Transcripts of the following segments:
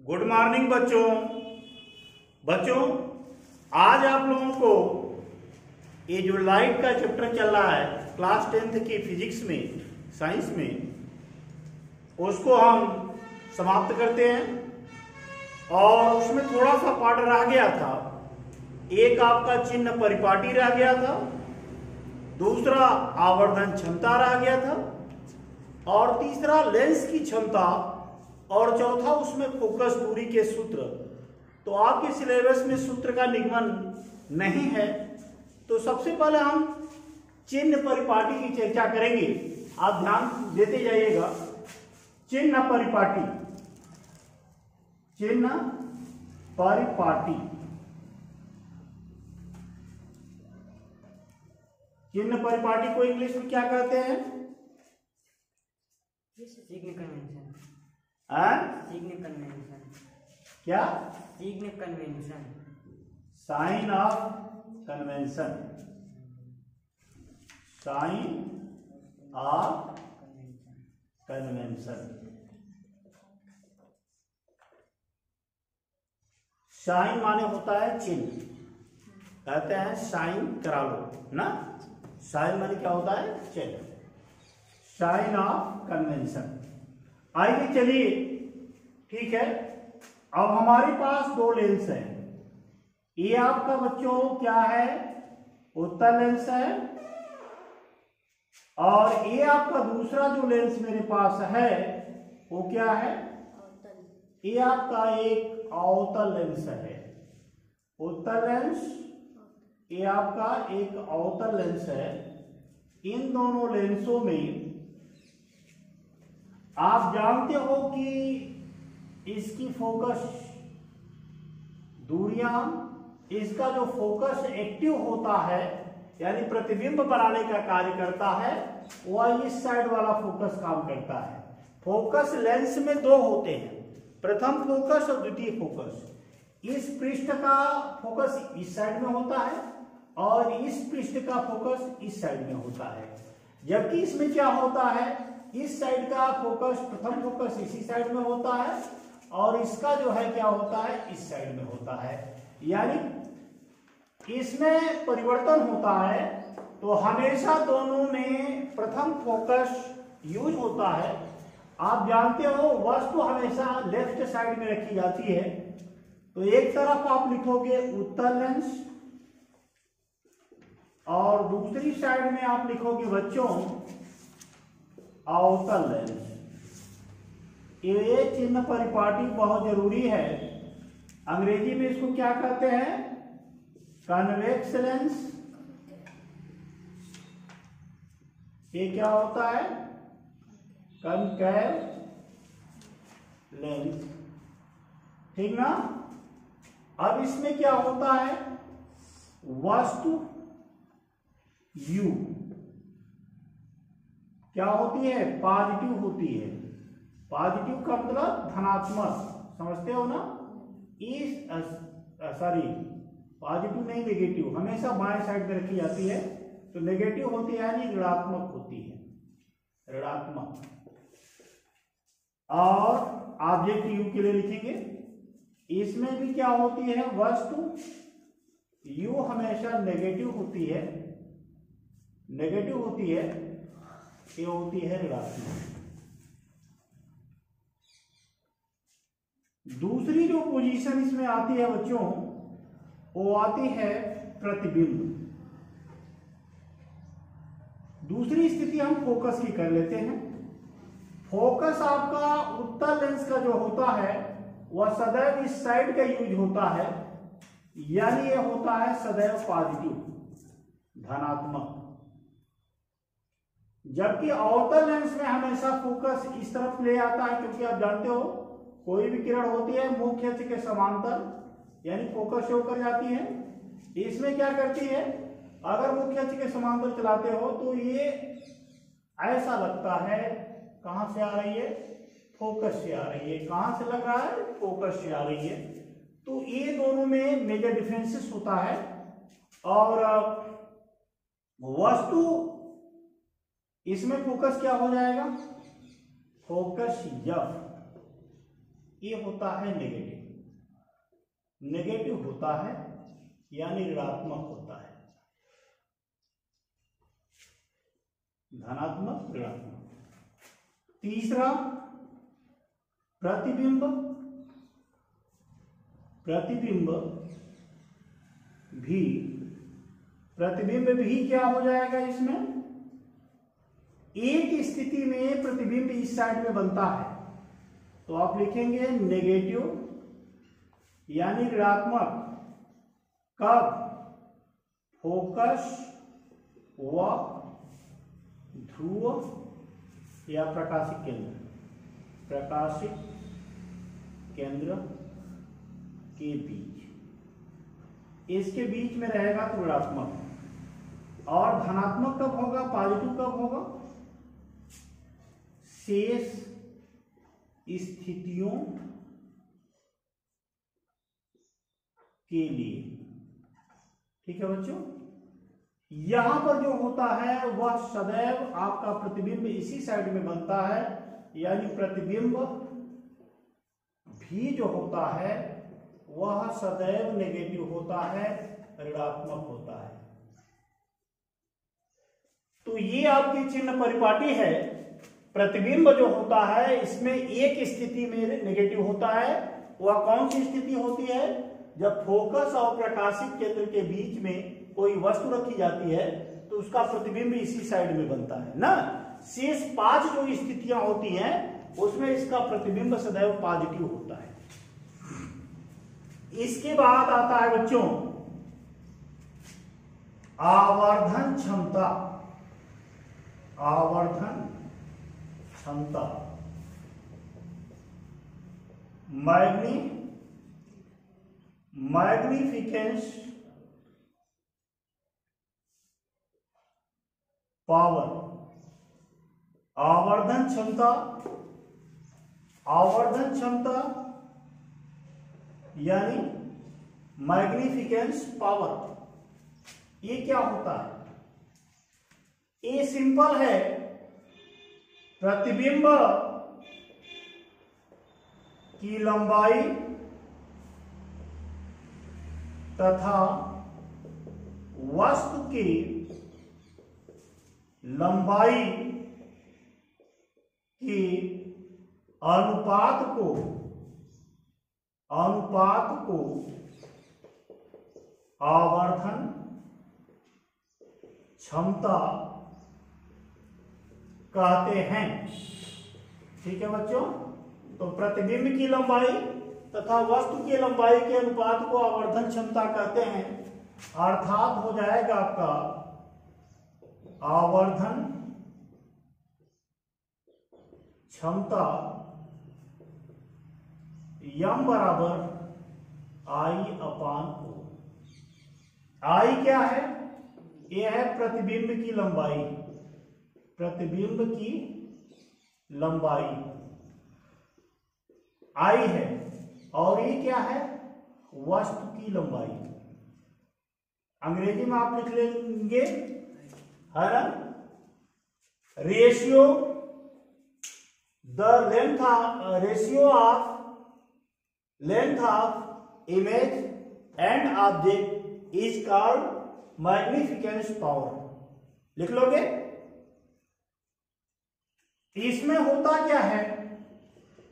Good morning बच्चों। आज आप लोगों को ये जो लाइट का चैप्टर चल रहा है क्लास 10th की फिजिक्स में, साइंस में, उसको हम समाप्त करते हैं। और उसमें थोड़ा सा पार्ट रह गया था। एक आपका चिन्ह परिपाटी रह गया था, दूसरा आवर्धन क्षमता रह गया था, और तीसरा लेंस की क्षमता, और चौथा उसमें फोकस दूरी के सूत्र। तो आपके सिलेबस में सूत्र का निगमन नहीं है, तो सबसे पहले हम चिन्ह परिपाटी की चर्चा करेंगे। आप ध्यान देते जाइएगा। चिन्ह परिपाटी, चिन्ह परिपाटी, चिन्ह परिपाटी को इंग्लिश में क्या कहते हैं? Significant convention. सिग्निफिकेंट कन्वेंशन क्या? Significant convention, sign of convention, sign of convention. Sign माने होता है चिन्ह, कहते हैं साइन करा लो ना। साइन माने क्या होता है? चिन्ह, साइन ऑफ कन्वेंशन। आइए चलिए, ठीक है। अब हमारे पास दो लेंस हैं। ये आपका बच्चों क्या है? उत्तल लेंस है। और ये आपका दूसरा जो लेंस मेरे पास है वो क्या है? ये आपका एक अवतल लेंस है। उत्तल लेंस, ये आपका एक अवतल लेंस है। इन दोनों लेंसों में आप जानते हो कि इसकी फोकस दूरियां, इसका जो फोकस एक्टिव होता है यानी प्रतिबिंब बनाने का कार्य करता है, वह इस साइड वाला फोकस काम करता है। फोकस लेंस में दो होते हैं, प्रथम फोकस और द्वितीय फोकस। इस पृष्ठ का फोकस इस साइड में होता है और इस पृष्ठ का फोकस इस साइड में होता है। जबकि इसमें क्या होता है, इस साइड का फोकस, प्रथम फोकस इसी साइड में होता है और इसका जो है क्या होता है, इस साइड में होता है। यानी इसमें परिवर्तन होता है। तो हमेशा दोनों में प्रथम फोकस यूज होता है। आप जानते हो वस्तु हमेशा लेफ्ट साइड में रखी जाती है। तो एक तरफ आप लिखोगे उत्तल लेंस और दूसरी साइड में आप लिखोगे बच्चों अवतल लेंस। ये चिन्ह परिपाटी बहुत जरूरी है। अंग्रेजी में इसको क्या कहते हैं? Convex lens. ये क्या होता है? कनकेव लेंस, ठीक ना। अब इसमें क्या होता है, वस्तु U क्या होती है? पॉजिटिव होती है। पॉजिटिव का मतलब धनात्मक, समझते हो ना। इस सॉरी, पॉजिटिव नहीं, नेगेटिव हमेशा बाएं साइड में रखी जाती है। तो नेगेटिव होती है यानी ऋणात्मक होती है, ऋणात्मक। और ऑब्जेक्ट U के लिए लिखेंगे। इसमें भी क्या होती है, वस्तु U हमेशा नेगेटिव होती है, नेगेटिव होती है, ये होती है ऋणात्मक। दूसरी जो पोजीशन इसमें आती है बच्चों, वो आती है प्रतिबिंब। दूसरी स्थिति हम फोकस की कर लेते हैं। फोकस आपका उत्तल लेंस का जो होता है वह सदैव इस साइड का यूज होता है, यानी यह होता है सदैव पॉजिटिव, धनात्मक। जबकि अवतल लेंस में हमेशा फोकस इस तरफ ले आता है, क्योंकि आप जानते हो कोई भी किरण होती है मुख्य अक्ष के समांतर, यानी फोकस शो कर जाती है। इसमें क्या करती है, अगर मुख्य अक्ष के समांतर चलाते हो तो ये ऐसा लगता है, कहां से आ रही है? फोकस से आ रही है। कहां से लग रहा है? फोकस से आ रही है। तो ये दोनों में मेजर डिफरेंसेस होता है। और वस्तु इसमें फोकस क्या हो जाएगा? Focus F। ये होता है नेगेटिव। नेगेटिव होता है यानी ऋणात्मक होता है। धनात्मक, ऋणात्मक। तीसरा प्रतिबिंब। प्रतिबिंब भी, प्रतिबिंब भी क्या हो जाएगा इसमें, एक स्थिति में प्रतिबिंब इस साइड में बनता है तो आप लिखेंगे नेगेटिव यानी ऋणात्मक कब, फोकस व ध्रुव या प्रकाशिक केंद्र, प्रकाशिक केंद्र के बीच, इसके बीच में रहेगा तो ऋणात्मक। और धनात्मक कब होगा, पॉजिटिव कब होगा, शेष स्थितियों के लिए। ठीक है बच्चों, यहां पर जो होता है वह सदैव आपका प्रतिबिंब इसी साइड में बनता है, यानी प्रतिबिंब भी जो होता है वह सदैव नेगेटिव होता है, ऋणात्मक होता है। तो ये आपकी चिन्ह परिपाटी है। प्रतिबिंब जो होता है इसमें एक स्थिति में नेगेटिव होता है। वह कौन सी स्थिति होती है, जब फोकस और प्रकाशिक केंद्र के बीच में कोई वस्तु रखी जाती है तो उसका प्रतिबिंब इसी साइड में बनता है ना। शेष 5 जो स्थितियां होती हैं उसमें इसका प्रतिबिंब सदैव पॉजिटिव होता है। इसके बाद आता है बच्चों आवर्धन क्षमता। आवर्धन क्षमता, मैग्निफिकेंस पावर। आवर्धन क्षमता, आवर्धन क्षमता यानी मैग्निफिकेंस पावर, ये क्या होता है, ये सिंपल है। प्रतिबिंब की लंबाई तथा वस्तु की लंबाई के अनुपात को आवर्धन क्षमता कहते हैं। ठीक है बच्चों, तो प्रतिबिंब की लंबाई तथा वस्तु की लंबाई के अनुपात को आवर्धन क्षमता कहते हैं। अर्थात हो जाएगा आपका आवर्धन क्षमता यम बराबर I/O। I क्या है, यह है प्रतिबिंब की लंबाई, प्रतिबिंब की लंबाई I है, और ये क्या है, वस्तु की लंबाई। अंग्रेजी में आप लिख लेंगे है ना, ratio the length of, ratio of length of image and object is called magnification power. लिख लोगे। इसमें होता क्या है,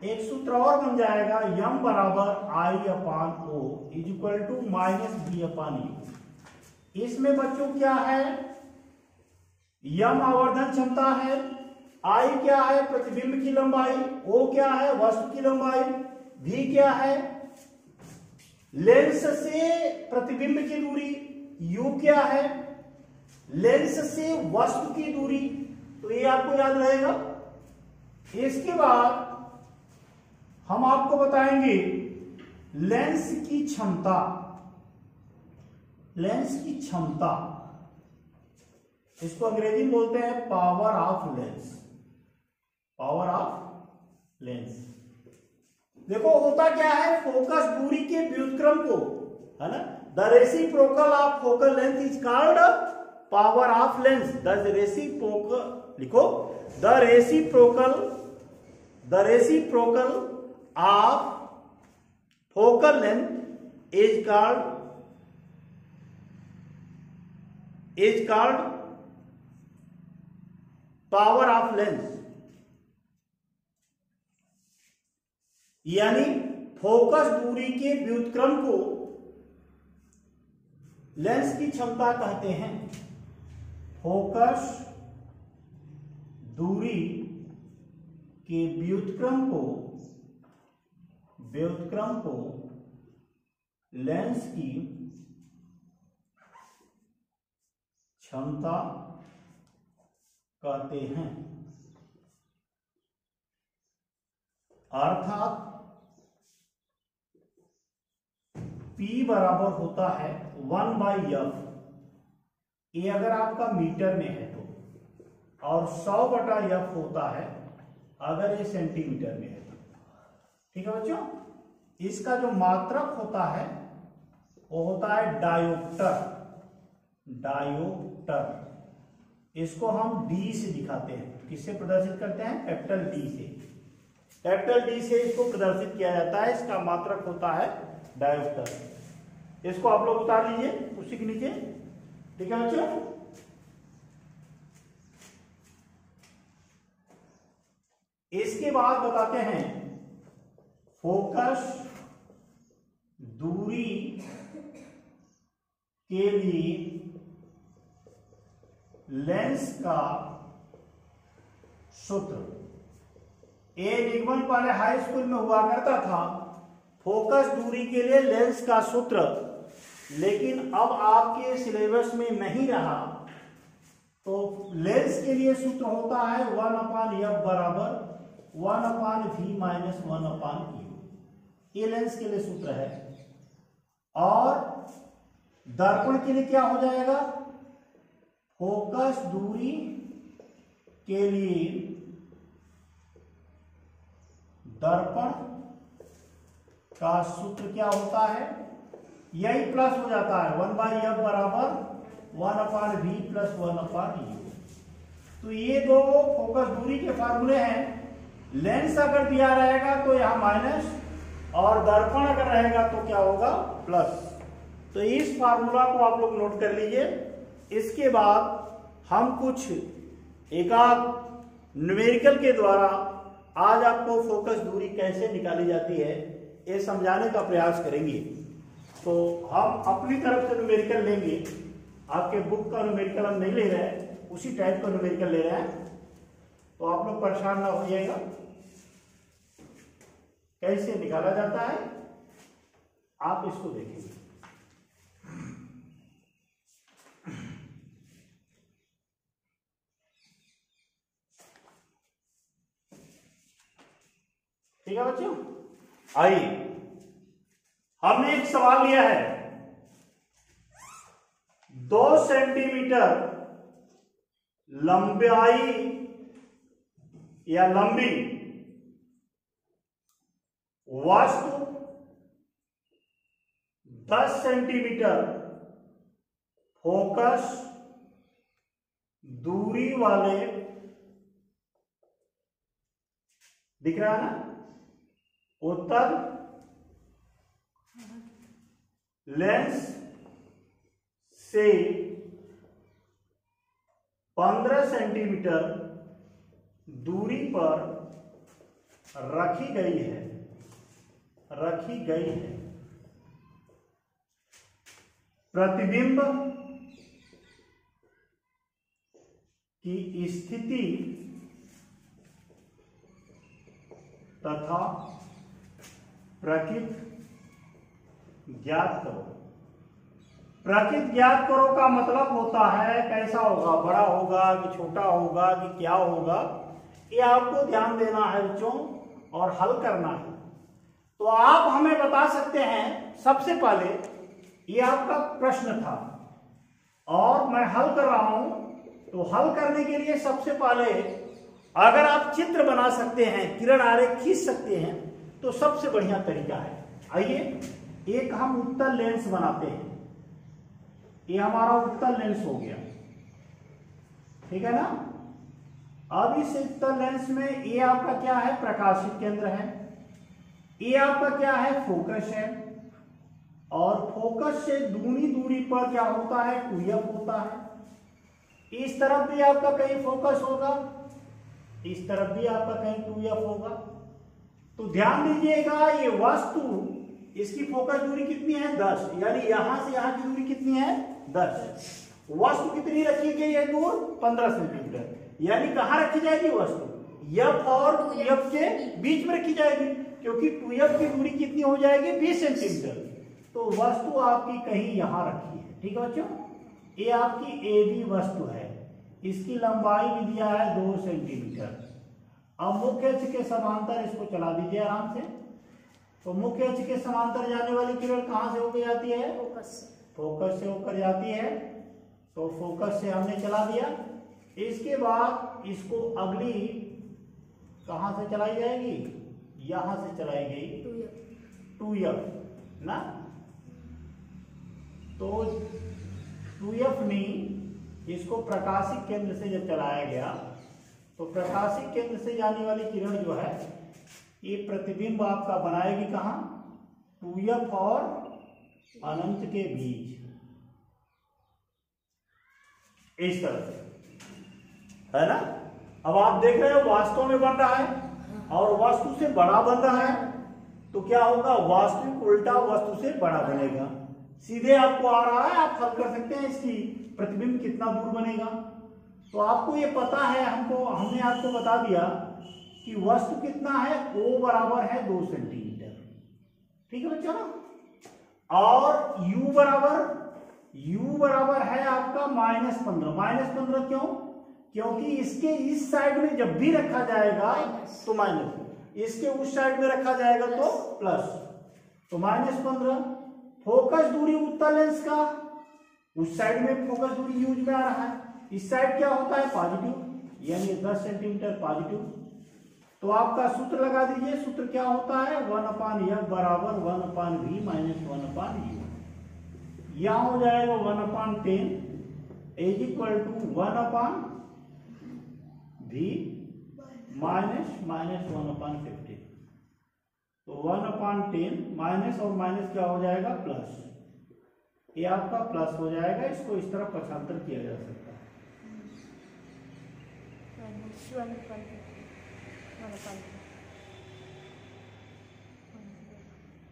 एक सूत्र और बन जाएगा, यम बराबर I/O is equal to -B/U। इसमें बच्चों क्या है, यम आवर्धन क्षमता है, I क्या है, प्रतिबिंब की लंबाई, O क्या है, वस्तु की लंबाई, V क्या है, लेंस से प्रतिबिंब की दूरी, U क्या है, लेंस से वस्तु की दूरी। तो ये आपको याद रहेगा। इसके बाद हम आपको बताएंगे लेंस की क्षमता। लेंस की क्षमता, इसको अंग्रेजी में बोलते हैं power of lens. Power of lens. देखो होता क्या है, फोकस दूरी के व्युत्क्रम को, है ना, the reciprocal of focal length is called power of lens. The reciprocal, लिखो, the reciprocal of focal length is called power of lens, यानी फोकस दूरी के व्युत्क्रम को लेंस की क्षमता कहते हैं। फोकस दूरी के व्युत्क्रम को लेंस की क्षमता कहते हैं। अर्थात P बराबर होता है 1/f। ये अगर आपका मीटर में है तो, और 100/f होता है अगर ये सेंटीमीटर में है तो। ठीक है बच्चों, इसका जो मात्रक होता है वो होता है डायोप्टर। इसको हम D से दिखाते हैं। किससे प्रदर्शित करते हैं? कैपिटल D से। कैपिटल D से इसको प्रदर्शित किया जाता है। इसका मात्रक होता है डायोप्टर। इसको आप लोग उतार लीजिए उसी के नीचे। ठीक है बच्चों, इसके बाद बताते हैं फोकस दूरी के लिए लेंस का सूत्र। ये निगमन पहले हाई स्कूल में हुआ करता था, फोकस दूरी के लिए लेंस का सूत्र, लेकिन अब आपके सिलेबस में नहीं रहा। तो लेंस के लिए सूत्र होता है 1/f बराबर 1/v माइनस 1/u। ये लेंस के लिए सूत्र है। और दर्पण के लिए क्या हो जाएगा? फोकस दूरी के लिए दर्पण का सूत्र क्या होता है? यही प्लस हो जाता है 1/f बराबर 1/v प्लस 1/u। तो ये दो फोकस दूरी के फार्मूले हैं। लेंस अगर दिया रहेगा तो यहां माइनस, और दर्पण अगर रहेगा तो क्या होगा? प्लस। तो इस फार्मूला को आप लोग नोट कर लीजिए। इसके बाद हम कुछ एकाध न्यूमेरिकल के द्वारा आज आपको फोकस दूरी कैसे निकाली जाती है ये समझाने का प्रयास करेंगे। तो हम अपनी तरफ से न्यूमेरिकल लेंगे। आपके बुक का न्यूमेरिकल हम नहीं ले रहे हैं, उसी टाइप का न्यूमेरिकल ले रहे हैं। तो आप लोग परेशान ना होइएगा। कैसे निकाला जाता है आप इसको देखेंगे। ठीक है बच्चों, आइए हमने एक सवाल लिया है। 2 सेंटीमीटर लंबाई या लंबी वस्तु 10 सेंटीमीटर फोकस दूरी वाले, दिख रहा है ना, उत्तल लेंस से 15 सेंटीमीटर दूरी पर रखी गई है। प्रतिबिंब की स्थिति तथा प्रकृति ज्ञात करो। प्रकृति ज्ञात करो का मतलब होता है कैसा होगा, बड़ा होगा कि छोटा होगा कि क्या होगा, ये आपको ध्यान देना है बच्चों और हल करना है। तो आप हमें बता सकते हैं, सबसे पहले ये आपका प्रश्न था और मैं हल कर रहा हूं। तो हल करने के लिए सबसे पहले अगर आप चित्र बना सकते हैं, किरण आरेख खींच सकते हैं तो सबसे बढ़िया तरीका है। आइए एक हम उत्तल लेंस बनाते हैं। ये हमारा उत्तल लेंस हो गया, ठीक है ना। अब इस उत्तल लेंस में ये आपका क्या है? प्रकाशित केंद्र है। ये आपका क्या है, फोकस है, और फोकस से दूनी दूरी पर क्या होता है, 2f होता है। इस तरफ भी आपका कहीं फोकस होगा, इस तरफ भी आपका कहीं 2f होगा। तो ध्यान दीजिएगा, ये वस्तु इसकी फोकस दूरी कितनी है, 10, यानी यहां से यहां की दूरी कितनी है, 10। वस्तु कितनी रखी गई है दूर, 15 सेंटीमीटर, यानी कहां रखी जाएगी वस्तु, f और 2f के बीच में रखी जाएगी, क्योंकि 2f की दूरी कितनी हो जाएगी, 20 सेंटीमीटर। तो वस्तु आपकी कहीं यहां रखी है, ठीक है बच्चों। ये आपकी AB वस्तु है, इसकी लंबाई भी दिया है 2 सेंटीमीटर। अब मुख्य अक्ष के समांतर इसको चला दीजिए आराम से। तो मुख्य अक्ष के समांतर जाने वाली किरण कहां से होकर जाती है, फोकस से होकर जाती है। तो फोकस से हमने चला दिया, इसके बाद इसको अगली कहां से चलाई जाएगी, यहां से चलाई गई 2f ना। तो 2f में इसको प्रकाशिक केंद्र से जब चलाया गया, तो प्रकाशिक केंद्र से जाने वाली किरण जो है, ये प्रतिबिंब आपका बनाएगी कहां, 2f और अनंत के बीच, इस तरह से, है ना। अब आप देख रहे हो वास्तव में बन रहा है और वस्तु से बड़ा बन रहा है, तो क्या होगा, वास्तविक उल्टा वस्तु से बड़ा बनेगा। सीधे आपको आ रहा है, आप हल कर सकते हैं इसकी प्रतिबिंब कितना दूर बनेगा। तो आपको ये पता है, हमने आपको बता दिया कि वस्तु कितना है, O बराबर है 2 सेंटीमीटर, ठीक है बच्चों ना। और U बराबर है आपका -15 क्यों, क्योंकि इसके इस साइड में जब भी रखा जाएगा तो माइनस, इसके उस साइड में रखा जाएगा तो प्लस, तो -15। फोकस दूरी उत्तल लेंस का, उस साइड में फोकस दूरी यूज में आ रहा है, इस साइड क्या होता है, पॉजिटिव, यानी 10 सेंटीमीटर पॉजिटिव। तो आपका सूत्र लगा दीजिए, सूत्र क्या होता है, 1/f बराबर 1/v - 1/u। यहां हो जाएगा 1/10 is equal to 1/v minus 1/50। तो 1/10 माइनस और माइनस क्या हो जाएगा, प्लस। ये आपका प्लस हो जाएगा, इसको इस तरह पक्षांतर किया जा सकता है।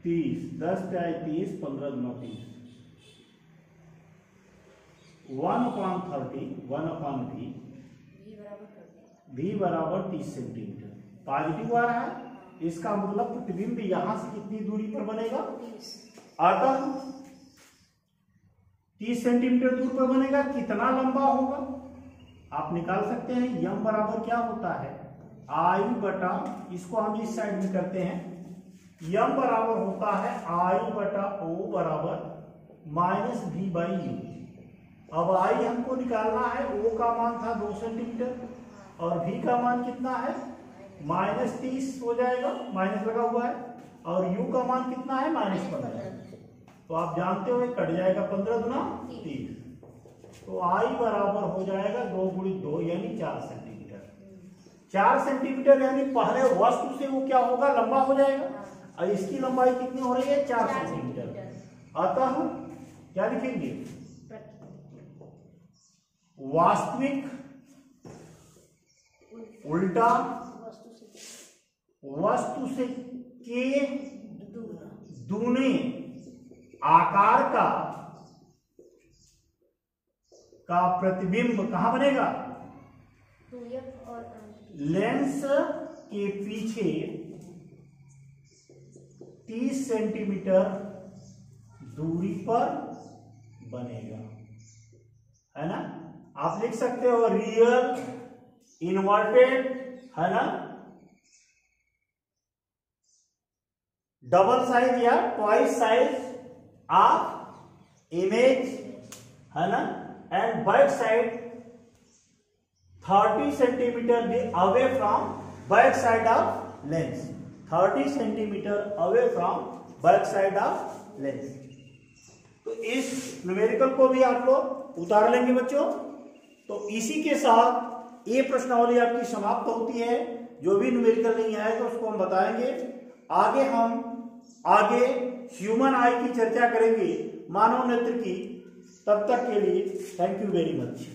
30, 10 जाए 30, 15 दूना 30, 1/30, 1/v, v बराबर 30 सेंटीमीटर। पॉजिटिव आ रहा है, इसका मतलब प्रतिबिंब यहां से कितनी दूरी पर बनेगा, अतः 30 सेंटीमीटर दूर पर बनेगा। कितना लंबा होगा आप निकाल सकते हैं, यम बराबर क्या होता है, आई बटा, इसको हम इस साइड में करते हैं, यम बराबर होता है आई बटा ओ बराबर -v/u। अब आई हमको निकालना है, ओ का मान था 2 सेंटीमीटर और v का मान कितना है, -30 हो जाएगा, माइनस लगा हुआ है, और u का मान कितना है, -15। तो आप जानते हो कट जाएगा, 15 दूना 30। तो I बराबर हो जाएगा 2 × 2 यानी 4 सेंटीमीटर। 4 सेंटीमीटर यानी पहले वस्तु से वो क्या होगा, लंबा हो जाएगा, और इसकी लंबाई कितनी हो रही है, 4 सेंटीमीटर। अतः क्या लिखेंगे, वास्तविक उल्टा वस्तु से के दूने आकार का प्रतिबिंब कहां बनेगा, लेंस के पीछे 30 सेंटीमीटर दूरी पर बनेगा, है ना। आप लिख सकते हो रियल, इन्वर्टेड, है ना, डबल साइज या ट्वाइस साइज ऑफ इमेज, है ना, and back side 30 centimetre away from back side of lens, 30 centimetre away from back side of lens. तो इस न्यूमेरिकल को भी आप लोग उतार लेंगे बच्चों। तो इसी के साथ ये प्रश्नावली आपकी समाप्त होती है। जो भी न्यूमेरिकल नहीं आएगा उसको हम बताएंगे आगे ह्यूमन आई की चर्चा करेंगे, मानव नेत्र की। तब तक के लिए थैंक यू वेरी मच।